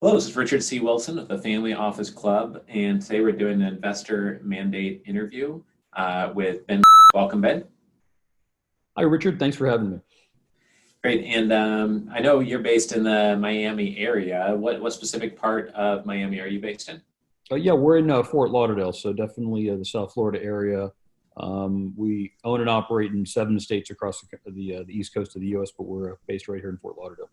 Hello, this is Richard C. Wilson with the Family Office Club, and today we're doing an investor mandate interview with Ben. Welcome, Ben. Hi, Richard. Thanks for having me. Great, and I know you're based in the Miami area. What specific part of Miami are you based in? Yeah, we're in Fort Lauderdale, so definitely the South Florida area. We own and operate in 7 states across the east coast of the U.S., but we're based right here in Fort Lauderdale.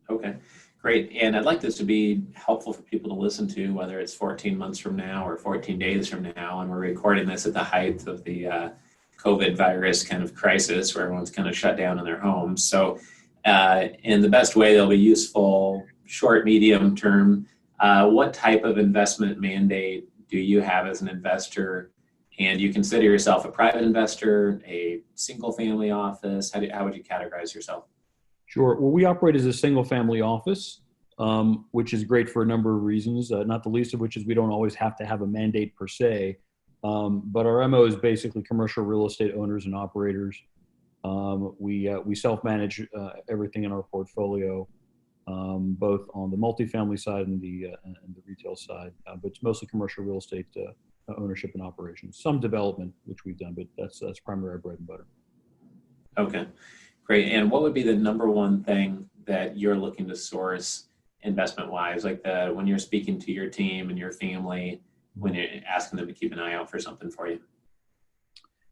Okay, great. And I'd like this to be helpful for people to listen to, whether it's 14 months from now or 14 days from now. And we're recording this at the height of the COVID virus kind of crisis where everyone's kind of shut down in their homes. So, in the best way, they'll be useful, short, medium term. What type of investment mandate do you have as an investor? And you consider yourself a private investor, a single family office? How would you categorize yourself? Sure. Well, we operate as a single family office, which is great for a number of reasons, not the least of which is we don't always have to have a mandate per se. But our MO is basically commercial real estate owners and operators. We self-manage everything in our portfolio, both on the multifamily side and the retail side. But it's mostly commercial real estate ownership and operations. Some development, which we've done, but that's primarily our bread and butter. Okay, great. And what would be the number one thing that you're looking to source investment wise? Like when you're speaking to your team and your family, when you're asking them to keep an eye out for something for you?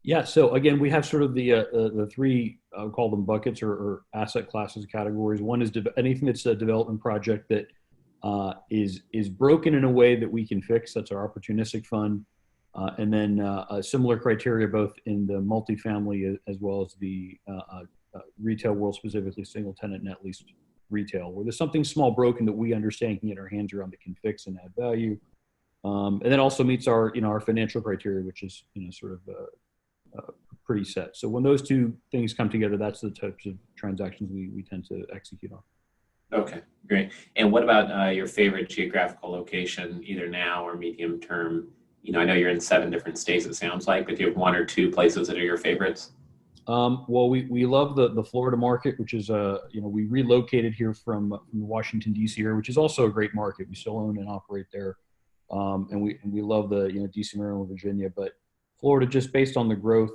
Yeah. So again, we have sort of the three, I'll call them buckets or asset classes categories. One is anything that's a development project that is broken in a way that we can fix. That's our opportunistic fund. And then a similar criteria both in the multifamily as well as the retail world, specifically single tenant net lease retail, where there's something small broken that we understand can get our hands around that can fix and add value. And then also meets our financial criteria, which is sort of pretty set. So when those two things come together, that's the types of transactions we tend to execute on. Okay, great. And what about your favorite geographical location, either now or medium term? I know you're in 7 different states, it sounds like, but do you have one or two places that are your favorites? Well, we love the Florida market, which is we relocated here from the Washington D.C. area, which is also a great market. We still own and operate there, and we love the D.C., Maryland, Virginia, but Florida, just based on the growth,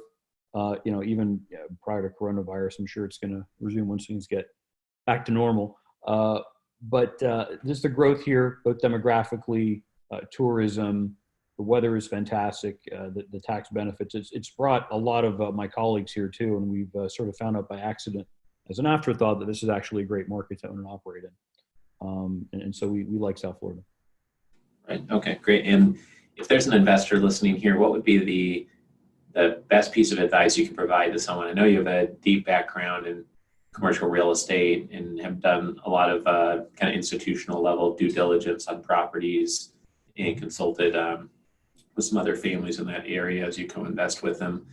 even prior to coronavirus, I'm sure it's going to resume once things get back to normal. But just the growth here, both demographically, tourism, the weather is fantastic. The tax benefits, it's brought a lot of my colleagues here too, and we've sort of found out by accident, as an afterthought, that this is actually a great market to own and operate in. And so we like South Florida. Right. Okay, great. And if there's an investor listening here, what would be the best piece of advice you can provide to someone? I know you have a deep background in commercial real estate and have done a lot of kind of institutional level due diligence on properties and consulted with some other families in that area as you co-invest with them,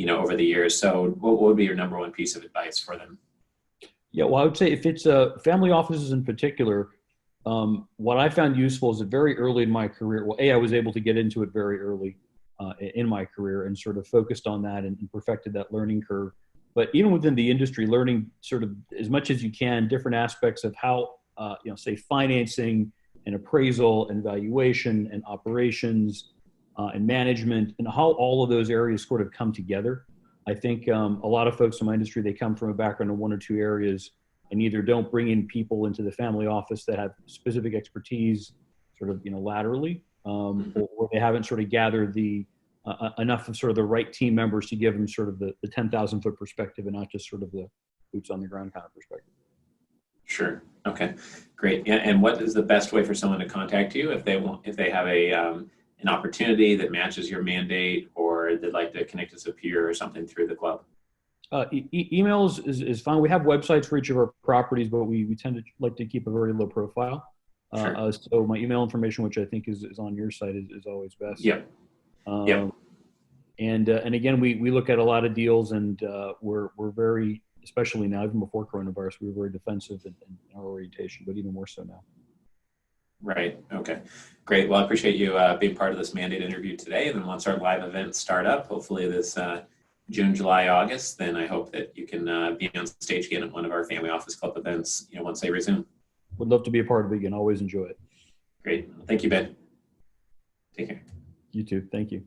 over the years. So what would be your number one piece of advice for them? Yeah, well, I would say if it's family offices in particular, what I found useful is that very early in my career, well, I was able to get into it very early in my career and sort of focused on that and perfected that learning curve. But even within the industry, learning sort of as much as you can, different aspects of how, say, financing and appraisal and valuation and operations and management and how all of those areas sort of come together. I think a lot of folks in my industry, they come from a background in one or two areas and either don't bring in people into the family office that have specific expertise sort of, laterally, or they haven't sort of gathered the enough of sort of the right team members to give them sort of the 10,000 foot perspective and not just sort of the boots on the ground kind of perspective. Sure. Okay, great. Yeah, and what is the best way for someone to contact you if they have an opportunity that matches your mandate or they'd like to connect as a peer or something through the club? Email is fine. We have websites for each of our properties, but we tend to like to keep a very low profile. Sure. So my email information, which I think is on your site, is always best. Yep. Yep. And again, we look at a lot of deals, and we're very, especially now, even before coronavirus, we were very defensive in our orientation, but even more so now. Right. Okay. Great. Well, I appreciate you being part of this mandate interview today. And then once our live events start up, hopefully this June, July, August, then I hope that you can be on stage again at one of our Family Office Club events, once they resume. would love to be a part of it again. Always enjoy it. Great. Thank you, Ben. Take care. You too. Thank you.